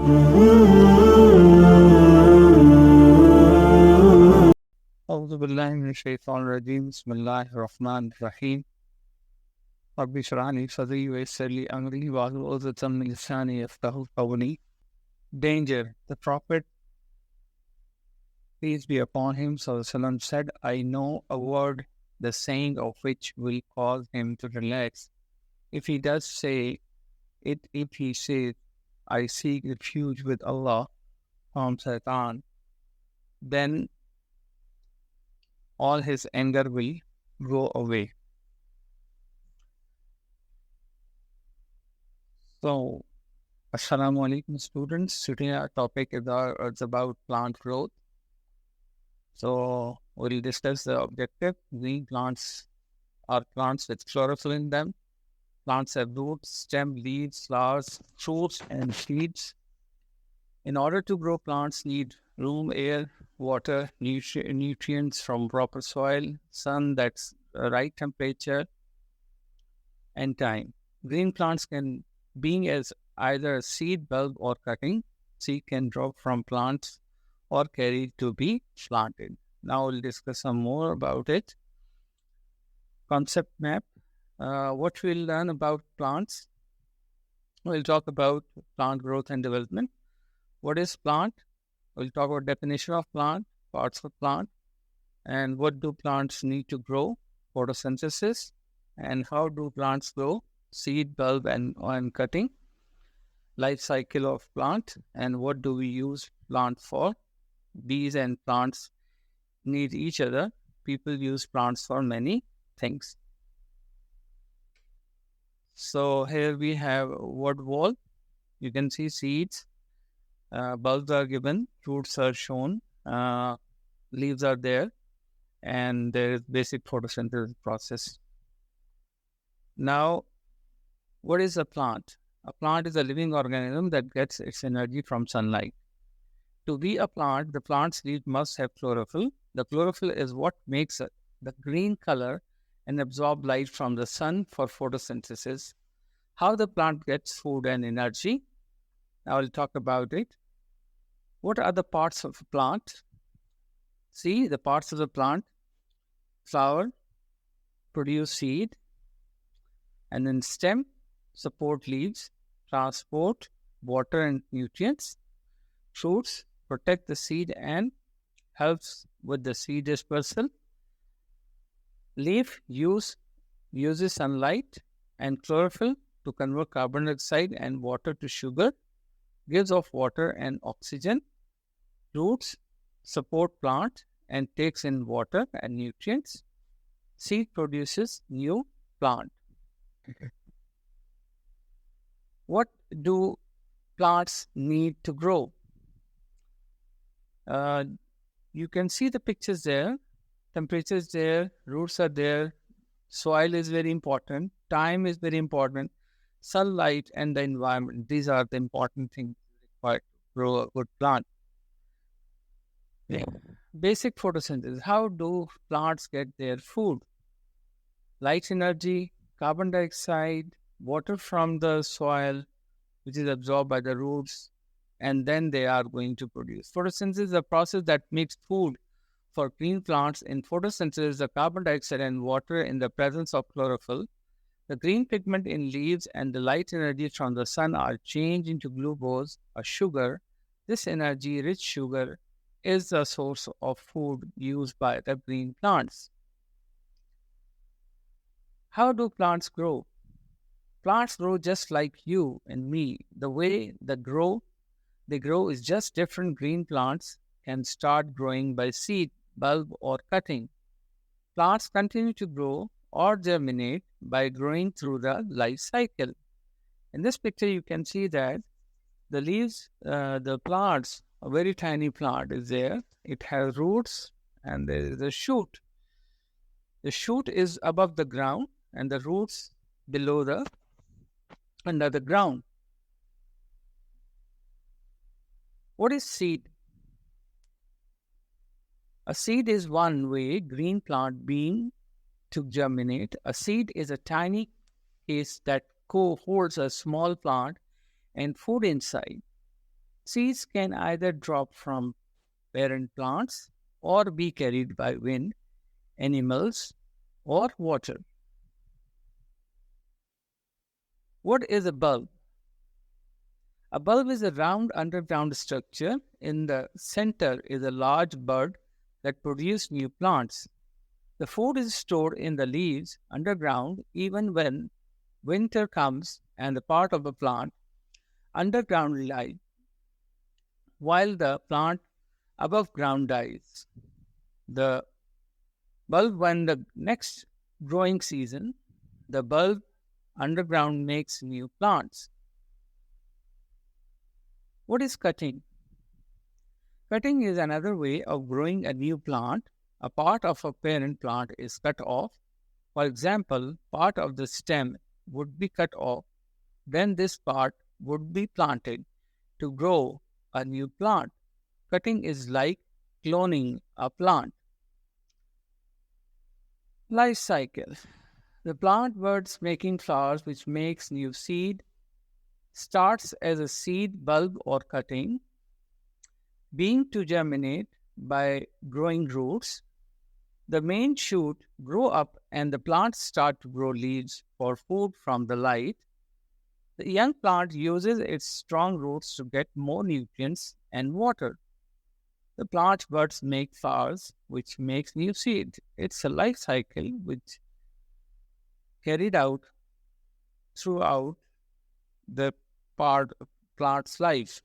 أعوذ بالله من الشيطان الرجيم بسم الله الرحمن الرحيم رب اشرح لي صدري ويسر لي أمري واحلل عقدة من لساني يفقهوا قولي. Danger. The Prophet, peace be upon him, sallallahu said, I know a word, the saying of which will cause him to relax. If he does say it, if he says, I seek refuge with Allah from Satan, then all his anger will go away. So, Assalamu alaikum students. Today our topic is about plant growth. So we'll discuss the objective. Green plants are plants with chlorophyll in them. Plants have roots, stem, leaves, flowers, fruits, and seeds. In order to grow, plants need room, air, water, nutrients from proper soil, sun that's right temperature, and time. Green plants can, being as either a seed, bulb, or cutting, seed can drop from plants or carried to be planted. Now we'll discuss some more about it. Concept map. What we'll learn about plants. We'll talk about plant growth and development. What is plant? We'll talk about definition of plant, parts of plant, and what do plants need to grow, photosynthesis, and how do plants grow, seed, bulb, and cutting, life cycle of plant, and what do we use plant for. Bees and plants need each other. People use plants for many things. So here we have word wall. You can see seeds, bulbs are given, fruits are shown, leaves are there, and there is basic photosynthesis process. Now, what is a plant? A plant is a living organism that gets its energy from sunlight. To be a plant, the plant's leaves must have chlorophyll. The chlorophyll is what makes the green color and absorb light from the sun for photosynthesis. How the plant gets food and energy. Now I'll talk about it. What are the parts of a plant? See the parts of the plant. Flower, produce seed, and then stem, support leaves, transport water and nutrients. Fruits, protect the seed and helps with the seed dispersal. Leaf uses sunlight and chlorophyll to convert carbon dioxide and water to sugar, gives off water and oxygen. Roots support plant and takes in water and nutrients. Seed produces new plant. What do plants need to grow? You can see the pictures there. Temperature is there, roots are there, soil is very important, time is very important, sunlight and the environment. These are the important things required to grow a good plant. Basic photosynthesis. How do plants get their food? Light energy, carbon dioxide, water from the soil, which is absorbed by the roots, and then they are going to produce. Photosynthesis is a process that makes food for green plants. In photosynthesis, the carbon dioxide and water in the presence of chlorophyll, the green pigment in leaves and the light energy from the sun are changed into glucose, a sugar. This energy, rich sugar, is the source of food used by the green plants. How do plants grow? Plants grow just like you and me. The way they grow is just different. Green plants can start growing by seed, bulb, or cutting. Plants continue to grow or germinate by growing through the life cycle. In this picture, you can see that the leaves, the plants, a very tiny plant is there. It has roots and there is a shoot. The shoot is above the ground and the roots below under the ground. What is seed? A seed is one way green plant being to germinate. A seed is a tiny case that holds a small plant and food inside. Seeds can either drop from parent plants or be carried by wind, animals, or water. What is a bulb? A bulb is a round underground structure. In the center is a large bud that produces new plants. The food is stored in the leaves underground even when winter comes and the part of the plant underground lies while the plant above ground dies. The bulb when the next growing season, the bulb underground makes new plants. What is cutting? Cutting is another way of growing a new plant. A part of a parent plant is cut off. For example, part of the stem would be cut off, then this part would be planted to grow a new plant. Cutting is like cloning a plant. Life cycle. The plant buds making flowers which makes new seed, starts as a seed, bulb or cutting, being to germinate by growing roots. The main shoot grow up and the plants start to grow leaves for food from the light. The young plant uses its strong roots to get more nutrients and water. The plant buds make flowers, which makes new seed. It's a life cycle which carried out throughout the plant's life.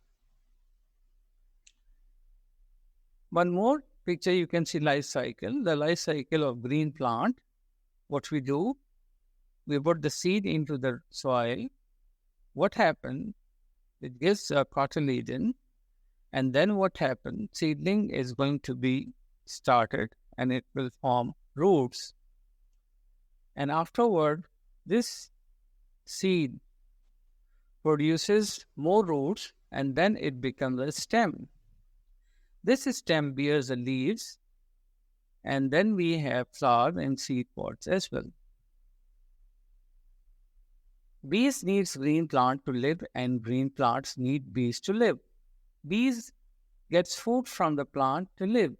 One more picture you can see life cycle. The life cycle of green plant. What we do, we put the seed into the soil. What happens? It gives a cotyledon. And then what happens? Seedling is going to be started and it will form roots. And afterward, this seed produces more roots and then it becomes a stem. This stem bears the leaves and then we have flowers and seed pods as well. Bees needs green plant to live and green plants need bees to live. Bees gets food from the plant to live.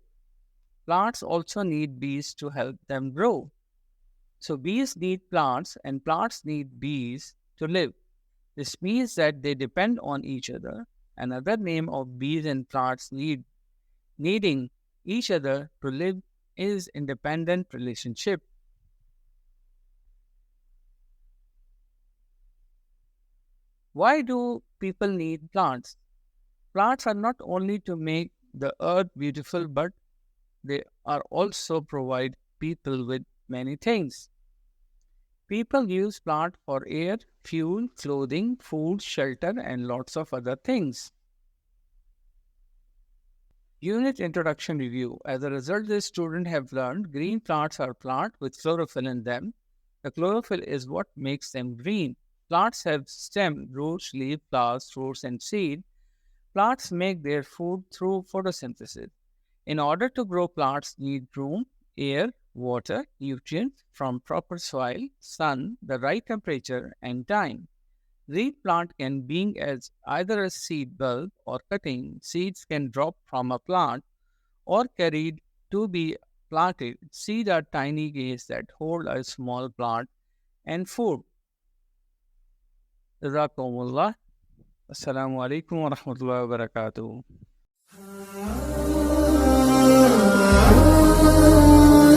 Plants also need bees to help them grow. So bees need plants and plants need bees to live. This means that they depend on each other. Another name of bees and plants needing each other to live is independent relationship. Why do people need plants? Plants are not only to make the earth beautiful, but they are also provide people with many things. People use plant for air, fuel, clothing, food, shelter, and lots of other things. Unit Introduction Review. As a result, the students have learned green plants are plants with chlorophyll in them. The chlorophyll is what makes them green. Plants have stem, roots, leaf, flowers, fruits, and seed. Plants make their food through photosynthesis. In order to grow, plants need room, air, water, nutrients from proper soil, sun, the right temperature, and time. Green plant can being as either a seed bulb or cutting. Seeds can drop from a plant or carried to be planted. Seeds are tiny gates that hold a small plant and food. Jazakumullah. Assalamu alaikum wa rahmatullahi wa barakatuh.